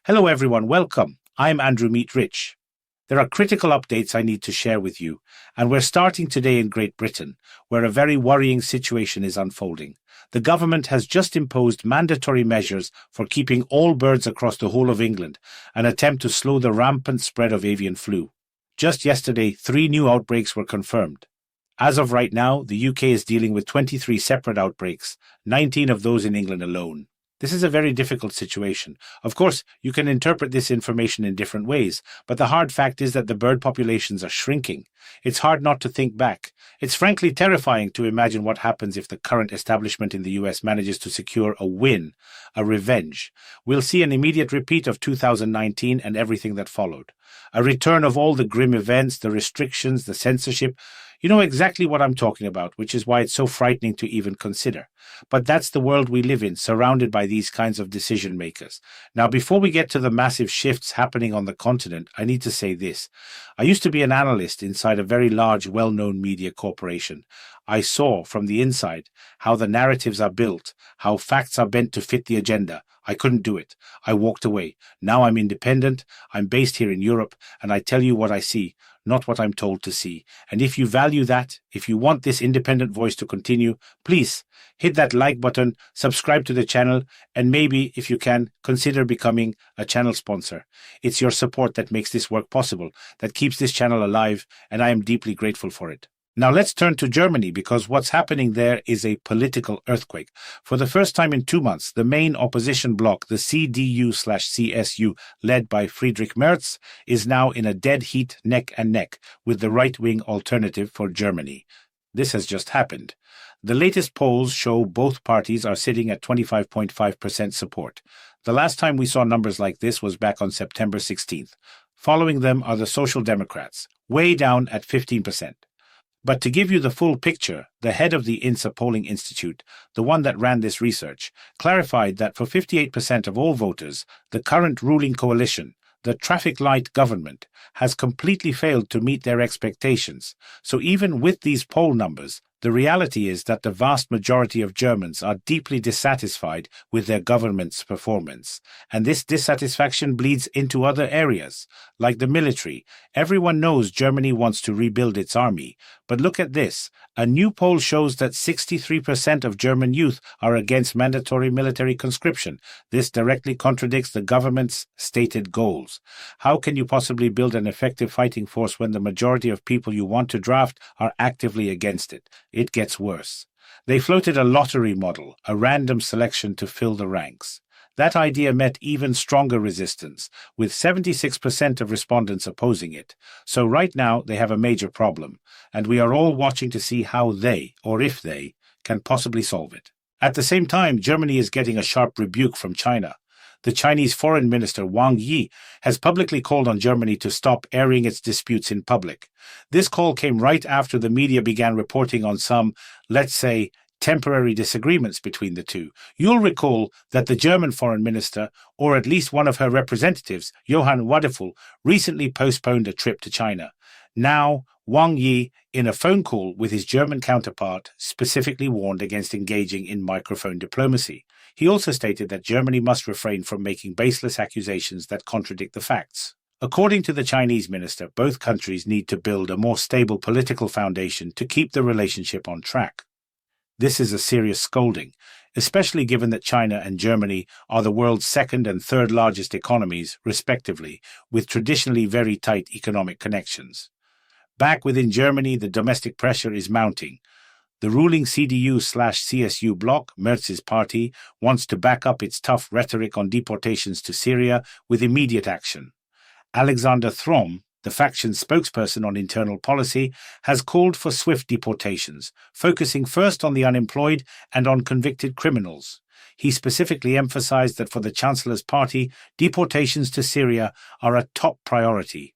Hello everyone, welcome. I'm Andrew Meet Rich. There are critical updates I need to share with you, and we're starting today in Great Britain, where a very worrying situation is unfolding. The government has just imposed mandatory measures for keeping all birds across the whole of England, an attempt to slow the rampant spread of avian flu. Just yesterday, 3 new outbreaks were confirmed. As of right now, the UK is dealing with 23 separate outbreaks, 19 of those in England alone. This is a very difficult situation. Of course, you can interpret this information in different ways, but the hard fact is that the bird populations are shrinking. It's hard not to think back. It's frankly terrifying to imagine what happens if the current establishment in the US manages to secure a win, a revenge. We'll see an immediate repeat of 2019 and everything that followed. A return of all the grim events, the restrictions, the censorship. You know exactly what I'm talking about, which is why it's so frightening to even consider. But that's the world we live in, surrounded by these kinds of decision makers. Now, before we get to the massive shifts happening on the continent, I need to say this. I used to be an analyst inside a very large, well-known media corporation. I saw from the inside how the narratives are built, how facts are bent to fit the agenda. I couldn't do it. I walked away. Now I'm independent. I'm based here in Europe, and I tell you what I see, not what I'm told to see. And if you value that, if you want this independent voice to continue, please hit that like button, subscribe to the channel, and maybe, if you can, consider becoming a channel sponsor. It's your support that makes this work possible, that keeps this channel alive, and I am deeply grateful for it. Now let's turn to Germany, because what's happening there is a political earthquake. For the first time in 2 months, the main opposition bloc, the CDU/CSU, led by Friedrich Merz, is now in a dead heat neck and neck with the right-wing Alternative for Germany. This has just happened. The latest polls show both parties are sitting at 25.5% support. The last time we saw numbers like this was back on September 16th. Following them are the Social Democrats, way down at 15%. But to give you the full picture, the head of the INSA Polling Institute, the one that ran this research, clarified that for 58% of all voters, the current ruling coalition, the traffic light government, has completely failed to meet their expectations. So even with these poll numbers, the reality is that the vast majority of Germans are deeply dissatisfied with their government's performance. And this dissatisfaction bleeds into other areas, like the military. Everyone knows Germany wants to rebuild its army. But look at this. A new poll shows that 63% of German youth are against mandatory military conscription. This directly contradicts the government's stated goals. How can you possibly build an effective fighting force when the majority of people you want to draft are actively against it? It gets worse. They floated a lottery model, a random selection to fill the ranks. That idea met even stronger resistance, with 76% of respondents opposing it. So right now they have a major problem, and we are all watching to see how they, or if they, can possibly solve it. At the same time, Germany is getting a sharp rebuke from China. The Chinese Foreign Minister Wang Yi has publicly called on Germany to stop airing its disputes in public. This call came right after the media began reporting on some, let's say, temporary disagreements between the two. You'll recall that the German foreign minister, or at least one of her representatives, Johann Wadephul, recently postponed a trip to China. Now, Wang Yi, in a phone call with his German counterpart, specifically warned against engaging in microphone diplomacy. He also stated that Germany must refrain from making baseless accusations that contradict the facts. According to the Chinese minister, both countries need to build a more stable political foundation to keep the relationship on track. This is a serious scolding, especially given that China and Germany are the world's second and third largest economies, respectively, with traditionally very tight economic connections. Back within Germany, the domestic pressure is mounting. The ruling CDU/CSU bloc, Merz's party, wants to back up its tough rhetoric on deportations to Syria with immediate action. Alexander Throm, the faction's spokesperson on internal policy, has called for swift deportations, focusing first on the unemployed and on convicted criminals. He specifically emphasized that for the Chancellor's party, deportations to Syria are a top priority.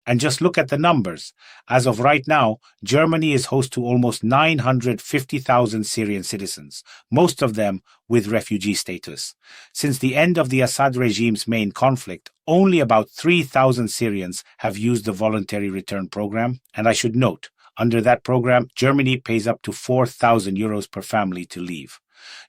And just look at the numbers. As of right now, Germany is host to almost 950,000 Syrian citizens, most of them with refugee status. Since the end of the Assad regime's main conflict, only about 3,000 Syrians have used the voluntary return program. And I should note, under that program, Germany pays up to 4,000 euros per family to leave.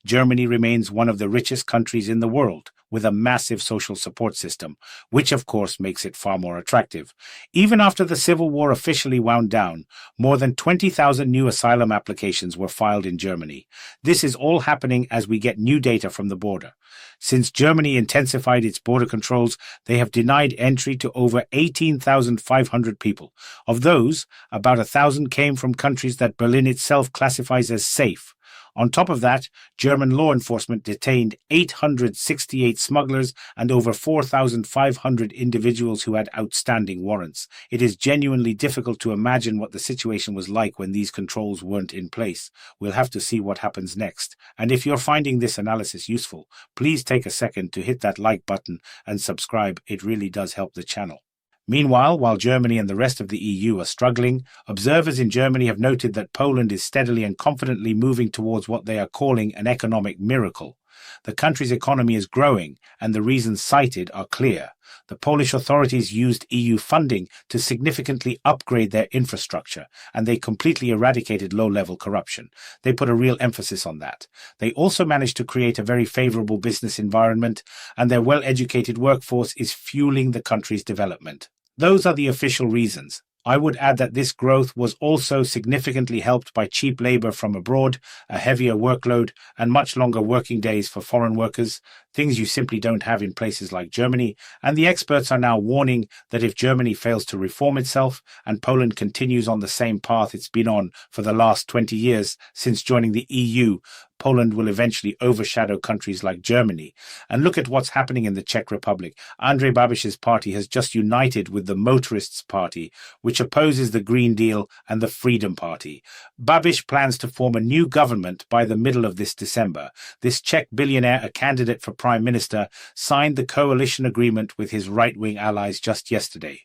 Germany remains one of the richest countries in the world, with a massive social support system, which of course makes it far more attractive. Even after the civil war officially wound down, more than 20,000 new asylum applications were filed in Germany. This is all happening as we get new data from the border. Since Germany intensified its border controls, they have denied entry to over 18,500 people. Of those, about 1,000 came from countries that Berlin itself classifies as safe. On top of that, German law enforcement detained 868 smugglers and over 4,500 individuals who had outstanding warrants. It is genuinely difficult to imagine what the situation was like when these controls weren't in place. We'll have to see what happens next. And if you're finding this analysis useful, please take a second to hit that like button and subscribe. It really does help the channel. Meanwhile, while Germany and the rest of the EU are struggling, observers in Germany have noted that Poland is steadily and confidently moving towards what they are calling an economic miracle. The country's economy is growing, and the reasons cited are clear. The Polish authorities used EU funding to significantly upgrade their infrastructure, and they completely eradicated low-level corruption. They put a real emphasis on that. They also managed to create a very favorable business environment, and their well-educated workforce is fueling the country's development. Those are the official reasons. I would add that this growth was also significantly helped by cheap labor from abroad, a heavier workload, and much longer working days for foreign workers, things you simply don't have in places like Germany, and the experts are now warning that if Germany fails to reform itself and Poland continues on the same path it's been on for the last 20 years since joining the EU, Poland will eventually overshadow countries like Germany. And look at what's happening in the Czech Republic. Andrej Babiš's party has just united with the Motorists' Party, which opposes the Green Deal and the Freedom Party. Babiš plans to form a new government by the middle of this December. This Czech billionaire, a candidate for Prime Minister, signed the coalition agreement with his right-wing allies just yesterday.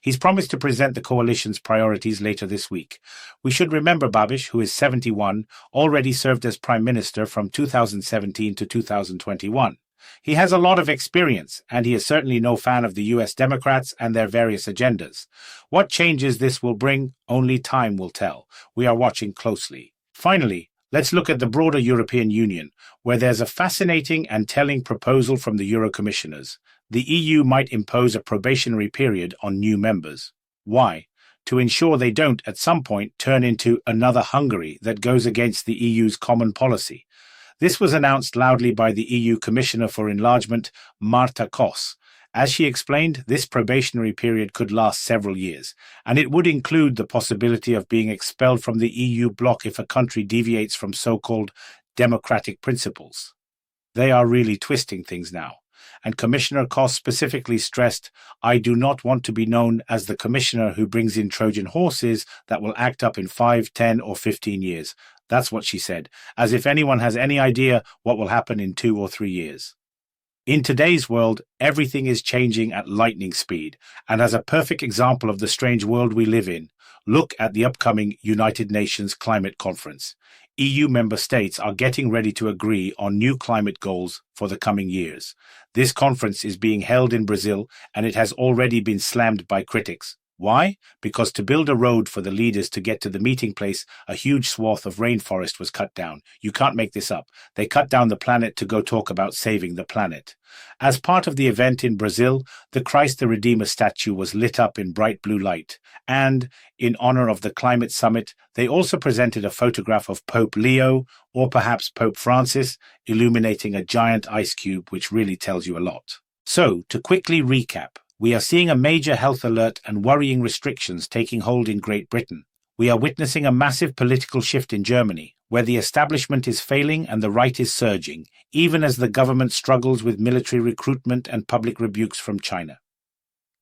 He's promised to present the coalition's priorities later this week. We should remember Babiš, who is 71, already served as Prime Minister from 2017 to 2021. He has a lot of experience, and he is certainly no fan of the US Democrats and their various agendas. What changes this will bring, only time will tell. We are watching closely. Finally, let's look at the broader European Union, where there's a fascinating and telling proposal from the Euro-Commissioners. The EU might impose a probationary period on new members. Why? To ensure they don't, at some point, turn into another Hungary that goes against the EU's common policy. This was announced loudly by the EU Commissioner for Enlargement, Marta Kos. As she explained, this probationary period could last several years, and it would include the possibility of being expelled from the EU bloc if a country deviates from so-called democratic principles. They are really twisting things now. And Commissioner Kos specifically stressed, "I do not want to be known as the commissioner who brings in Trojan horses that will act up in 5, 10, or 15 years. That's what she said, as if anyone has any idea what will happen in 2 or 3 years. In today's world, everything is changing at lightning speed, and as a perfect example of the strange world we live in, look at the upcoming United Nations Climate Conference. EU member states are getting ready to agree on new climate goals for the coming years. This conference is being held in Brazil, and it has already been slammed by critics. Why? Because to build a road for the leaders to get to the meeting place, a huge swath of rainforest was cut down. You can't make this up. They cut down the planet to go talk about saving the planet. As part of the event in Brazil, the Christ the Redeemer statue was lit up in bright blue light. And, in honor of the climate summit, they also presented a photograph of Pope Leo, or perhaps Pope Francis, illuminating a giant ice cube, which really tells you a lot. So, to quickly recap, we are seeing a major health alert and worrying restrictions taking hold in Great Britain. We are witnessing a massive political shift in Germany, where the establishment is failing and the right is surging, even as the government struggles with military recruitment and public rebukes from China.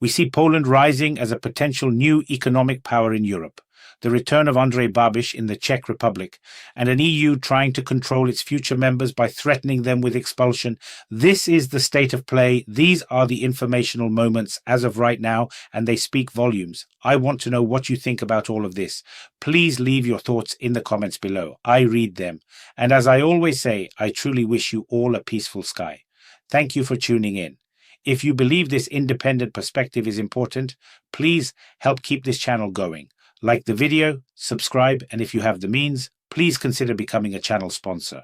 We see Poland rising as a potential new economic power in Europe, the return of Andrej Babiš in the Czech Republic, and an EU trying to control its future members by threatening them with expulsion. This is the state of play. These are the informational moments as of right now, and they speak volumes. I want to know what you think about all of this. Please leave your thoughts in the comments below. I read them. And as I always say, I truly wish you all a peaceful sky. Thank you for tuning in. If you believe this independent perspective is important, please help keep this channel going. Like the video, subscribe, and if you have the means, please consider becoming a channel sponsor.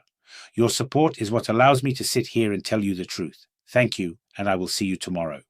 Your support is what allows me to sit here and tell you the truth. Thank you, and I will see you tomorrow.